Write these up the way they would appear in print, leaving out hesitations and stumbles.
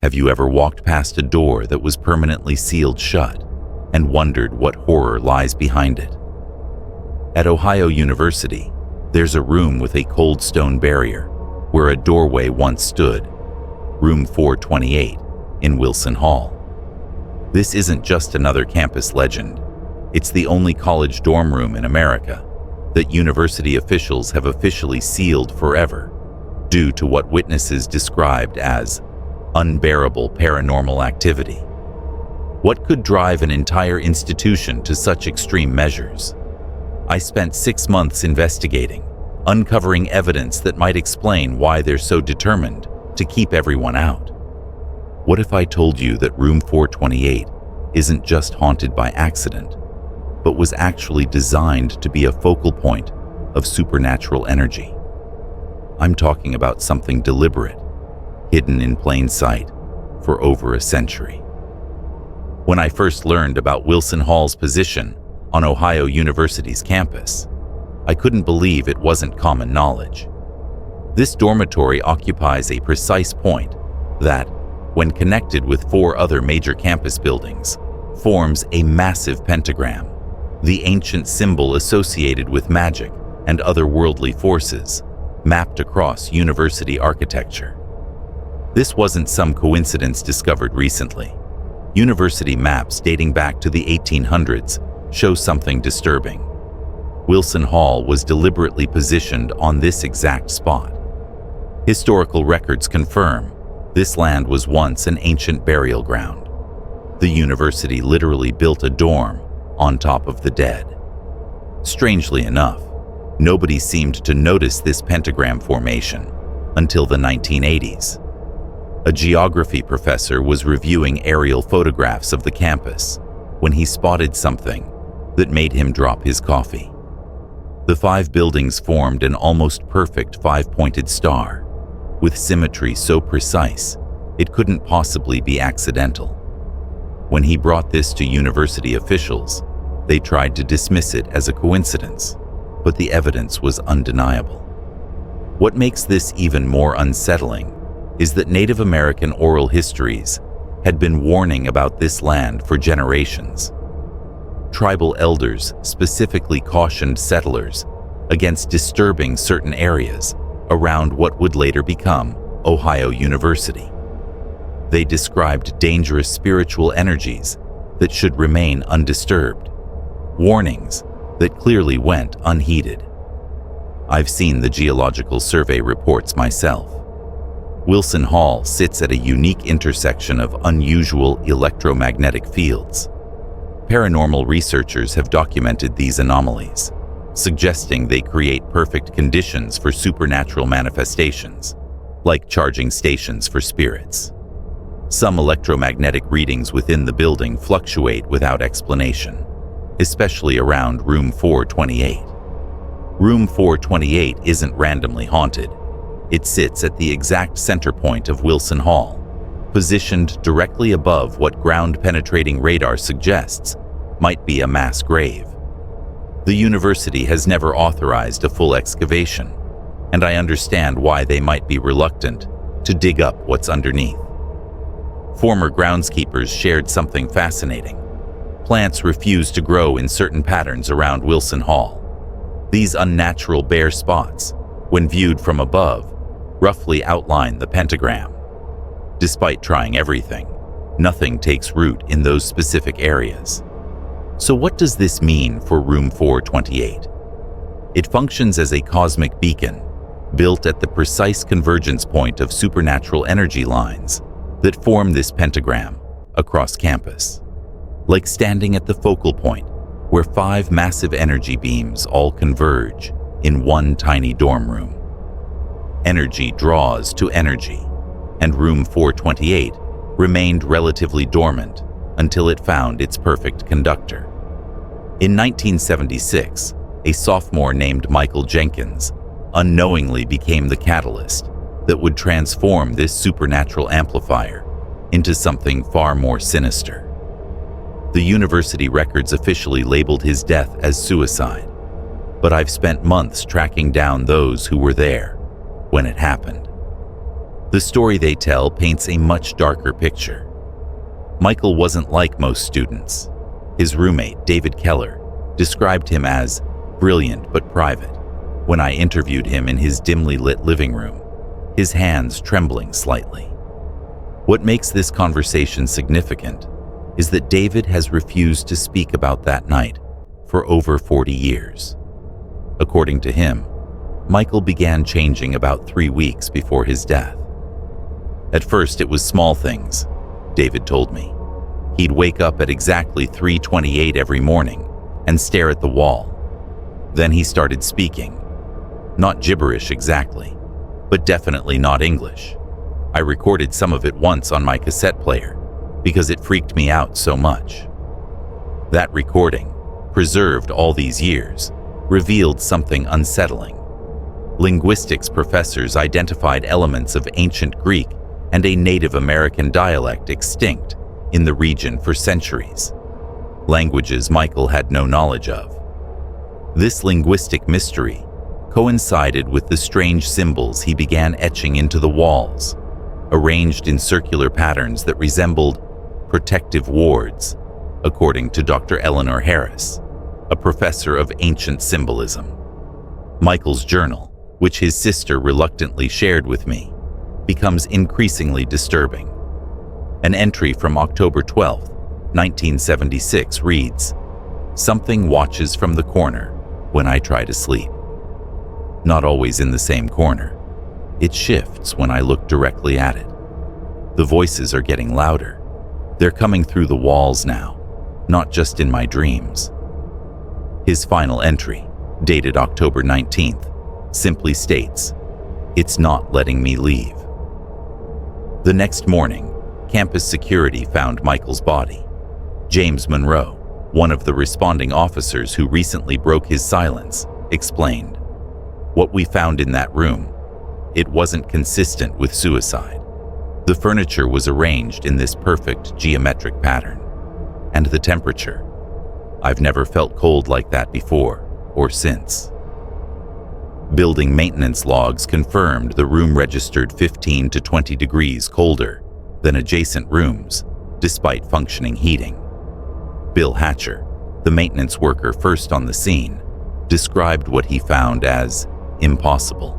Have you ever walked past a door that was permanently sealed shut and wondered what horror lies behind it? At Ohio University, there's a room with a cold stone barrier where a doorway once stood, room 428 in Wilson Hall. This isn't just another campus legend. It's the only college dorm room in America that university officials have officially sealed forever due to what witnesses described as unbearable paranormal activity. What could drive an entire institution to such extreme measures? I spent 6 months investigating, uncovering evidence that might explain why they're so determined to keep everyone out. What if I told you that room 428 isn't just haunted by accident, but was actually designed to be a focal point of supernatural energy? I'm talking about something deliberate, hidden in plain sight for over a century. When I first learned about Wilson Hall's position on Ohio University's campus, I couldn't believe it wasn't common knowledge. This dormitory occupies a precise point that, when connected with 4 other major campus buildings, forms a massive pentagram, the ancient symbol associated with magic and otherworldly forces, mapped across university architecture. This wasn't some coincidence discovered recently. University maps dating back to the 1800s show something disturbing. Wilson Hall was deliberately positioned on this exact spot. Historical records confirm this land was once an ancient burial ground. The university literally built a dorm on top of the dead. Strangely enough, nobody seemed to notice this pentagram formation until the 1980s. A geography professor was reviewing aerial photographs of the campus when he spotted something that made him drop his coffee. The 5 buildings formed an almost perfect 5-pointed star, with symmetry so precise it couldn't possibly be accidental. When he brought this to university officials, they tried to dismiss it as a coincidence, but the evidence was undeniable. What makes this even more unsettling is that Native American oral histories had been warning about this land for generations. Tribal elders specifically cautioned settlers against disturbing certain areas around what would later become Ohio University. They described dangerous spiritual energies that should remain undisturbed, warnings that clearly went unheeded. I've seen the geological survey reports myself. Wilson Hall sits at a unique intersection of unusual electromagnetic fields. Paranormal researchers have documented these anomalies, suggesting they create perfect conditions for supernatural manifestations, like charging stations for spirits. Some electromagnetic readings within the building fluctuate without explanation, especially around room 428. Room 428 isn't randomly haunted. It sits at the exact center point of Wilson Hall, positioned directly above what ground-penetrating radar suggests might be a mass grave. The university has never authorized a full excavation, and I understand why they might be reluctant to dig up what's underneath. Former groundskeepers shared something fascinating. Plants refuse to grow in certain patterns around Wilson Hall. These unnatural bare spots, when viewed from above, roughly outline the pentagram. Despite trying everything, nothing takes root in those specific areas. So what does this mean for room 428? It functions as a cosmic beacon, built at the precise convergence point of supernatural energy lines that form this pentagram across campus. Like standing at the focal point where 5 massive energy beams all converge in one tiny dorm room. Energy draws to energy, and room 428 remained relatively dormant until it found its perfect conductor. In 1976, a sophomore named Michael Jenkins unknowingly became the catalyst that would transform this supernatural amplifier into something far more sinister. The university records officially labeled his death as suicide, but I've spent months tracking down those who were there when it happened. The story they tell paints a much darker picture. Michael wasn't like most students. His roommate, David Keller, described him as brilliant but private when I interviewed him in his dimly lit living room, his hands trembling slightly. What makes this conversation significant is that David has refused to speak about that night for over 40 years. According to him, Michael began changing about 3 weeks before his death. At first, it was small things, David told me. He'd wake up at exactly 3:28 every morning and stare at the wall. Then he started speaking. Not gibberish exactly, but definitely not English. I recorded some of it once on my cassette player because it freaked me out so much. That recording, preserved all these years, revealed something unsettling. Linguistics professors identified elements of ancient Greek and a Native American dialect extinct in the region for centuries, languages Michael had no knowledge of. This linguistic mystery coincided with the strange symbols he began etching into the walls, arranged in circular patterns that resembled protective wards, according to Dr. Eleanor Harris, a professor of ancient symbolism. Michael's journal, which his sister reluctantly shared with me, becomes increasingly disturbing. An entry from October 12, 1976 reads, "Something watches from the corner when I try to sleep. Not always in the same corner. It shifts when I look directly at it. The voices are getting louder. They're coming through the walls now, not just in my dreams." His final entry, dated October 19th, simply states, "It's not letting me leave." The next morning, campus security found Michael's body. James Monroe, one of the responding officers who recently broke his silence, explained, "What we found in that room, it wasn't consistent with suicide. The furniture was arranged in this perfect geometric pattern. And the temperature, I've never felt cold like that before or since." Building maintenance logs confirmed the room registered 15 to 20 degrees colder than adjacent rooms, despite functioning heating. Bill Hatcher, the maintenance worker first on the scene, described what he found as impossible.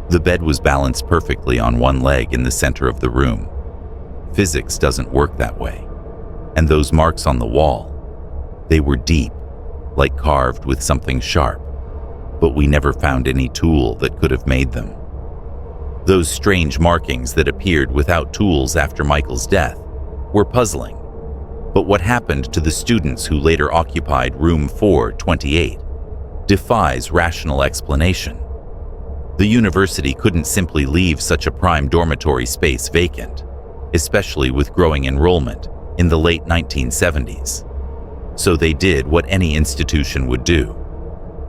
The bed was balanced perfectly on one leg in the center of the room. Physics doesn't work that way. And those marks on the wall, they were deep, like carved with something sharp, but we never found any tool that could have made them. Those strange markings that appeared without tools after Michael's death were puzzling. But what happened to the students who later occupied room 428 defies rational explanation. The university couldn't simply leave such a prime dormitory space vacant, especially with growing enrollment in the late 1970s. So they did what any institution would do.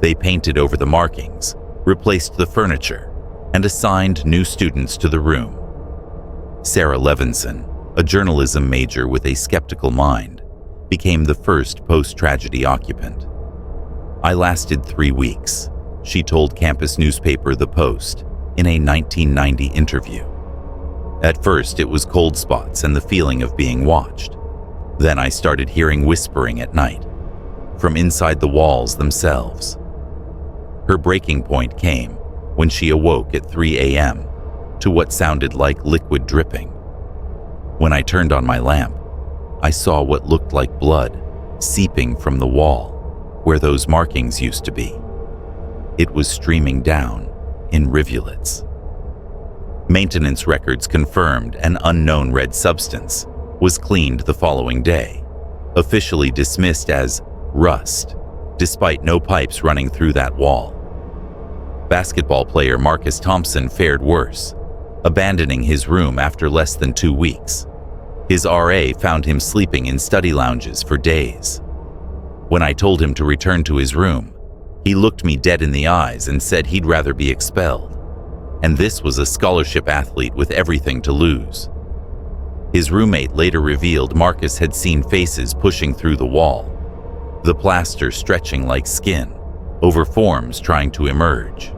They painted over the markings, replaced the furniture, and assigned new students to the room. Sarah Levinson, a journalism major with a skeptical mind, became the first post-tragedy occupant. "I lasted 3 weeks," she told campus newspaper The Post in a 1990 interview. "At first, it was cold spots and the feeling of being watched. Then I started hearing whispering at night, from inside the walls themselves." Her breaking point came when she awoke at 3 a.m. to what sounded like liquid dripping. "When I turned on my lamp, I saw what looked like blood seeping from the wall where those markings used to be. It was streaming down in rivulets." Maintenance records confirmed an unknown red substance was cleaned the following day, officially dismissed as rust, despite no pipes running through that wall. Basketball player Marcus Thompson fared worse, abandoning his room after less than 2 weeks. His RA found him sleeping in study lounges for days. When I told him to return to his room, he looked me dead in the eyes and said he'd rather be expelled. And this was a scholarship athlete with everything to lose. His roommate later revealed Marcus had seen faces pushing through the wall, the plaster stretching like skin over forms trying to emerge.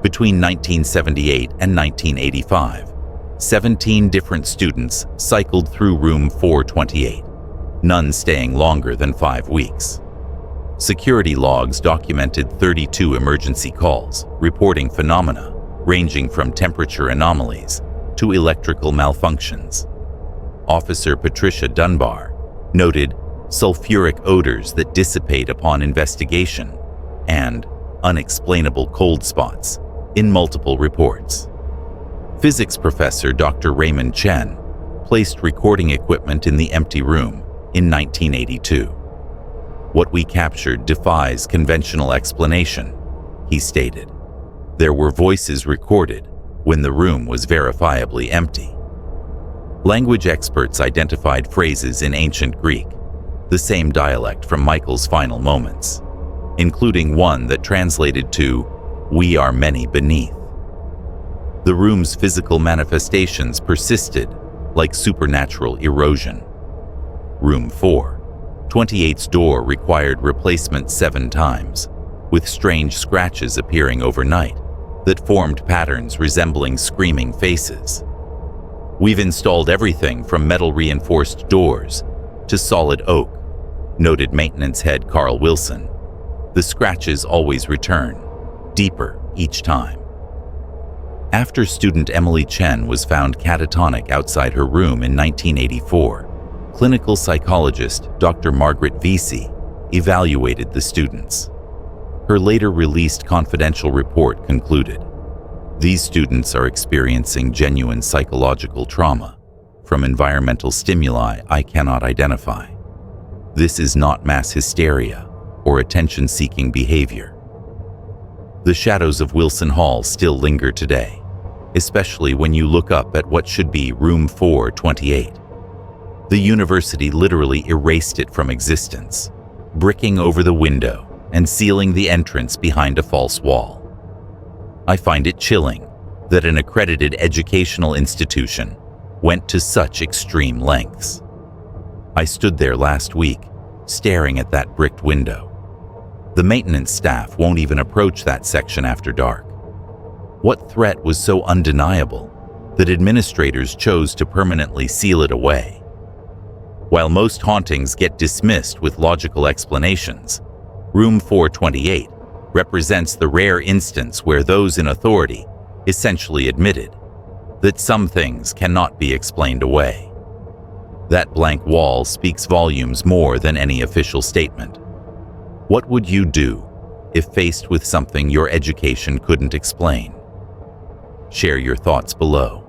Between 1978 and 1985, 17 different students cycled through room 428, none staying longer than 5 weeks. Security logs documented 32 emergency calls, reporting phenomena ranging from temperature anomalies to electrical malfunctions. Officer Patricia Dunbar noted sulfuric odors that dissipate upon investigation and unexplainable cold spots in multiple reports. Physics professor Dr. Raymond Chen placed recording equipment in the empty room in 1982. "What we captured defies conventional explanation," he stated. There were voices recorded when the room was verifiably empty. Language experts identified phrases in ancient Greek, the same dialect from Michael's final moments, including one that translated to, "We are many beneath." The room's physical manifestations persisted like supernatural erosion. Room 428's door required replacement 7 times, with strange scratches appearing overnight that formed patterns resembling screaming faces. "We've installed everything from metal-reinforced doors to solid oak," noted maintenance head Carl Wilson. "The scratches always return, deeper each time." After student Emily Chen was found catatonic outside her room in 1984, clinical psychologist Dr. Margaret Vesey evaluated the students. Her later released confidential report concluded, "These students are experiencing genuine psychological trauma from environmental stimuli I cannot identify. This is not mass hysteria or attention-seeking behavior." The shadows of Wilson Hall still linger today, especially when you look up at what should be room 428. The university literally erased it from existence, bricking over the window and sealing the entrance behind a false wall. I find it chilling that an accredited educational institution went to such extreme lengths. I stood there last week, staring at that bricked window. The maintenance staff won't even approach that section after dark. What threat was so undeniable that administrators chose to permanently seal it away? While most hauntings get dismissed with logical explanations, Room 428 represents the rare instance where those in authority essentially admitted that some things cannot be explained away. That blank wall speaks volumes more than any official statement. What would you do if faced with something your education couldn't explain? Share your thoughts below.